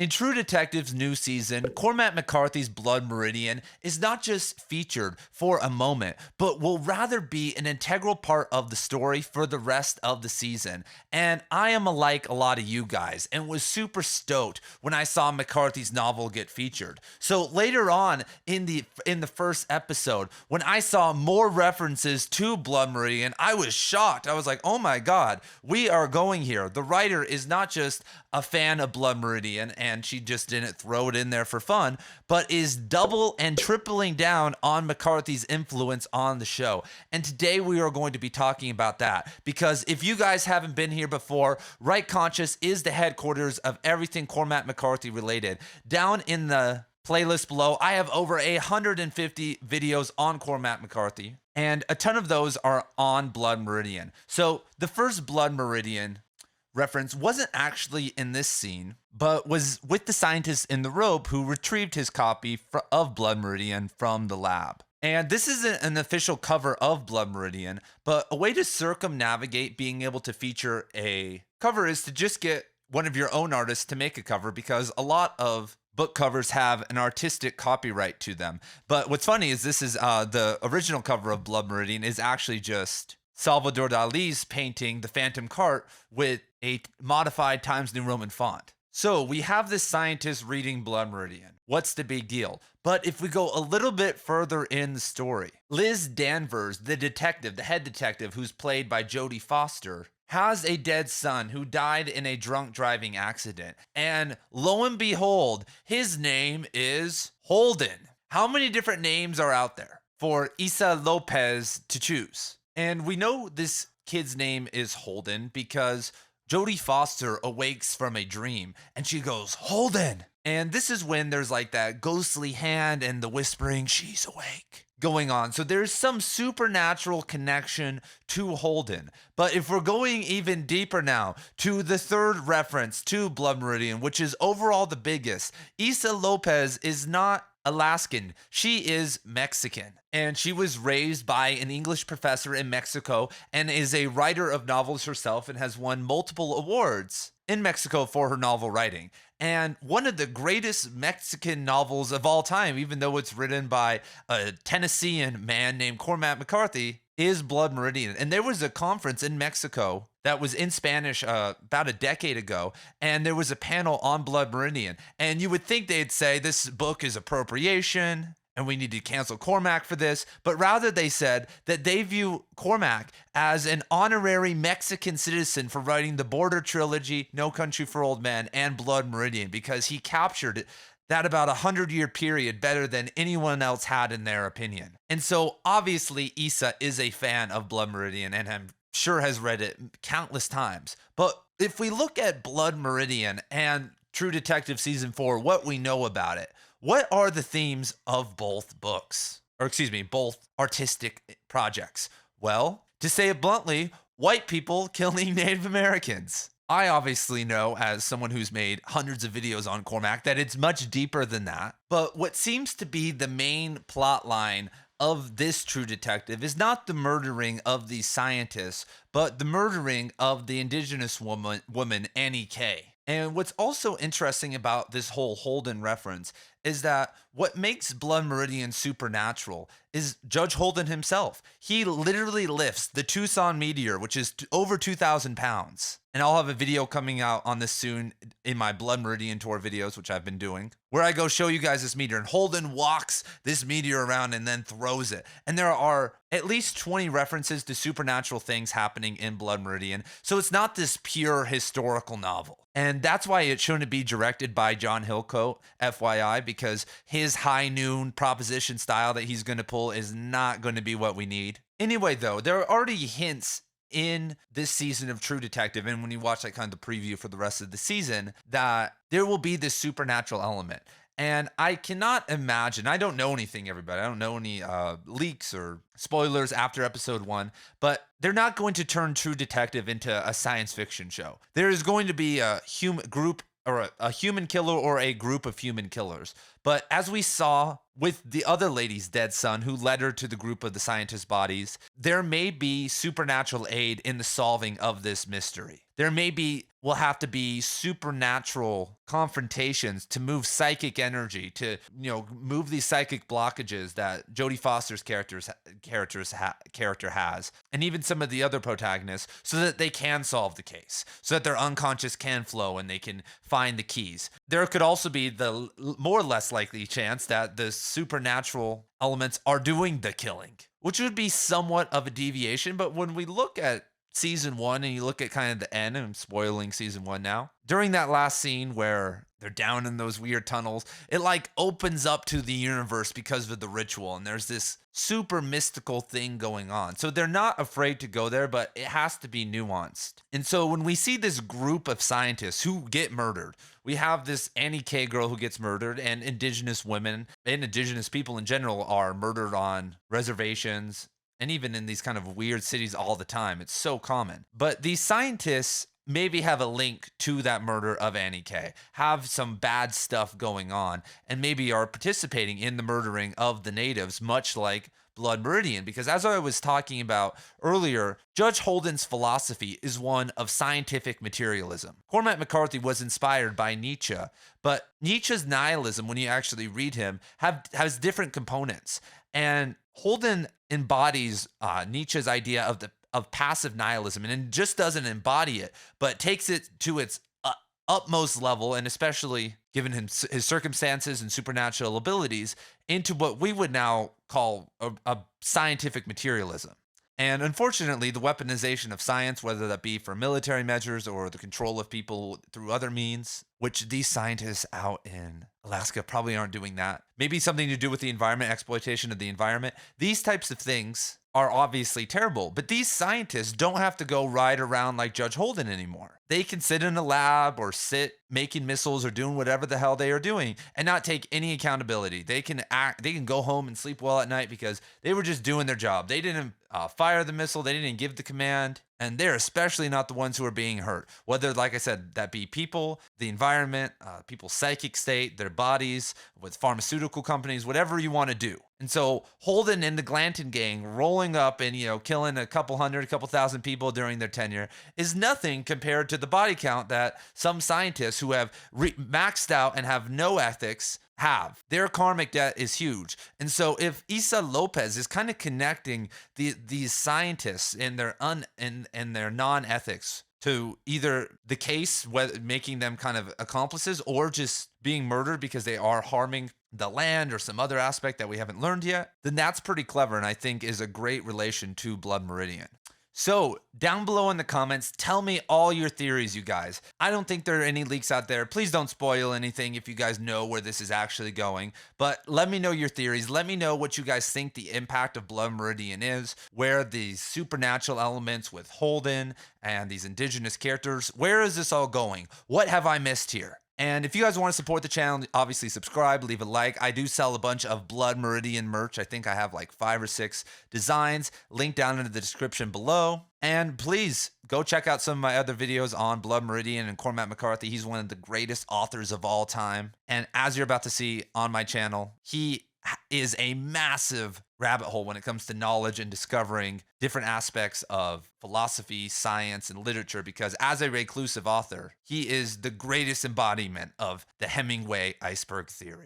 In True Detective's new season, Cormac McCarthy's Blood Meridian is not just featured for a moment, but will rather be an integral part of the story for the rest of the season. And I am like a lot of you guys and was super stoked when I saw McCarthy's novel get featured. So later on in the first episode, when I saw more references to Blood Meridian, I was shocked. I was like, "Oh my god, we are going here." The writer is not just a fan of Blood Meridian and she just didn't throw it in there for fun, but is double and tripling down on McCarthy's influence on the show. And today we are going to be talking about that, because if you guys haven't been here before, Right Conscious is the headquarters of everything Cormac McCarthy related. Down in the playlist below, I have over 150 videos on Cormac McCarthy, and a ton of those are on Blood Meridian. So the first Blood Meridian reference wasn't actually in this scene, but was with the scientist in the robe who retrieved his copy of Blood Meridian from the lab. And this isn't an official cover of Blood Meridian, but a way to circumnavigate being able to feature a cover is to just get one of your own artists to make a cover, because a lot of book covers have an artistic copyright to them. But what's funny is this is the original cover of Blood Meridian is actually just Salvador Dali's painting The Phantom Cart with a modified Times New Roman font. So we have this scientist reading Blood Meridian. What's the big deal? But if we go a little bit further in the story, Liz Danvers, the detective, the head detective, who's played by Jodie Foster, has a dead son who died in a drunk driving accident. And lo and behold, his name is Holden. How many different names are out there for Issa Lopez to choose? And we know this kid's name is Holden because Jodie Foster awakes from a dream and she goes, "Holden." And this is when there's like that ghostly hand and the whispering, "She's awake," going on. So there's some supernatural connection to Holden. But if we're going even deeper now to the third reference to Blood Meridian, which is overall the biggest, Issa Lopez is not Alaskan. She is Mexican, and she was raised by an English professor in Mexico and is a writer of novels herself and has won multiple awards in Mexico for her novel writing. And one of the greatest Mexican novels of all time, even though it's written by a Tennessean man named Cormac McCarthy, is Blood Meridian. And there was a conference in Mexico that was in Spanish about a decade ago, and there was a panel on Blood Meridian. And you would think they'd say this book is appropriation and we need to cancel Cormac for this, but rather they said that they view Cormac as an honorary Mexican citizen for writing the Border Trilogy, No Country for Old Men, and Blood Meridian, because he captured that about 100-year period better than anyone else had in their opinion. And so obviously Issa is a fan of Blood Meridian and I'm sure has read it countless times. But if we look at Blood Meridian and True Detective Season 4, what we know about it, what are the themes of both books? Or excuse me, both artistic projects? Well, to say it bluntly, white people killing Native Americans. I obviously know, as someone who's made hundreds of videos on Cormac, that it's much deeper than that. But what seems to be the main plot line of this True Detective is not the murdering of these scientists, but the murdering of the indigenous woman Annie Kay. And what's also interesting about this whole Holden reference is that what makes Blood Meridian supernatural is Judge Holden himself. He literally lifts the Tucson meteor, which is over 2,000 pounds. And I'll have a video coming out on this soon in my Blood Meridian tour videos, which I've been doing, where I go show you guys this meteor. And Holden walks this meteor around and then throws it. And there are at least 20 references to supernatural things happening in Blood Meridian. So it's not this pure historical novel. And that's why it shouldn't be directed by John Hillcoat, FYI, because his high noon proposition style that he's going to pull is not going to be what we need. Anyway, though, there are already hints in this season of True Detective, and when you watch like kind of the preview for the rest of the season, that there will be this supernatural element. And I cannot imagine, I don't know anything, everybody. I don't know any leaks or spoilers after episode 1, but they're not going to turn True Detective into a science fiction show. There is going to be a human group or a human killer or a group of human killers. But as we saw with the other lady's dead son who led her to the group of the scientist bodies, there may be supernatural aid in the solving of this mystery. there will have to be supernatural confrontations to move psychic energy, to move these psychic blockages that Jodie Foster's character has, and even some of the other protagonists, so that they can solve the case, so that their unconscious can flow and they can find the keys. There could also be the more or less likely chance that the supernatural elements are doing the killing, which would be somewhat of a deviation. But when we look at season 1 and you look at kind of the end, and I'm spoiling season 1 now, during that last scene where they're down in those weird tunnels, it like opens up to the universe because of the ritual, and there's this super mystical thing going on. So they're not afraid to go there, but it has to be nuanced. And so when we see this group of scientists who get murdered, we have this Annie K girl who gets murdered, and indigenous women and indigenous people in general are murdered on reservations, and even in these kind of weird cities all the time. It's so common. But these scientists maybe have a link to that murder of Annie K, have some bad stuff going on, and maybe are participating in the murdering of the natives, much like Blood Meridian. Because as I was talking about earlier, Judge Holden's philosophy is one of scientific materialism. Cormac McCarthy was inspired by Nietzsche, but Nietzsche's nihilism, when you actually read him, has different components. And Holden embodies Nietzsche's idea of passive nihilism, and it just doesn't embody it, but takes it to its utmost level, and especially given his circumstances and supernatural abilities, into what we would now call a scientific materialism. And unfortunately, the weaponization of science, whether that be for military measures or the control of people through other means, which these scientists out in Alaska probably aren't doing that. Maybe something to do with the environment, exploitation of the environment. These types of things are obviously terrible, but these scientists don't have to go ride around like Judge Holden anymore. They can sit in a lab or sit making missiles or doing whatever the hell they are doing and not take any accountability. They can go home and sleep well at night because they were just doing their job. They didn't fire the missile. They didn't give the command. And they're especially not the ones who are being hurt. Whether, like I said, that be people, the environment, people's psychic state, their bodies, with pharmaceutical companies, whatever you want to do. And so Holden and the Glanton gang rolling up and, killing a couple thousand people during their tenure is nothing compared to the body count that some scientists who have maxed out and have no ethics have. Their karmic debt is huge. And so if Issa Lopez is kind of connecting these scientists and their non-ethics to either the case, making them kind of accomplices, or just being murdered because they are harming the land or some other aspect that we haven't learned yet, then that's pretty clever, and I think is a great relation to Blood Meridian. So down below in the comments, tell me all your theories, you guys. I don't think there are any leaks out there. Please don't spoil anything if you guys know where this is actually going. But let me know your theories. Let me know what you guys think the impact of Blood Meridian is, where these supernatural elements with Holden and these indigenous characters, where is this all going? What have I missed here? And if you guys want to support the channel, obviously subscribe, leave a like. I do sell a bunch of Blood Meridian merch. I think I have like 5 or 6 designs. Link down in the description below. And please go check out some of my other videos on Blood Meridian and Cormac McCarthy. He's one of the greatest authors of all time. And as you're about to see on my channel, he is a massive rabbit hole when it comes to knowledge and discovering different aspects of philosophy, science, and literature, because as a reclusive author, he is the greatest embodiment of the Hemingway iceberg theory.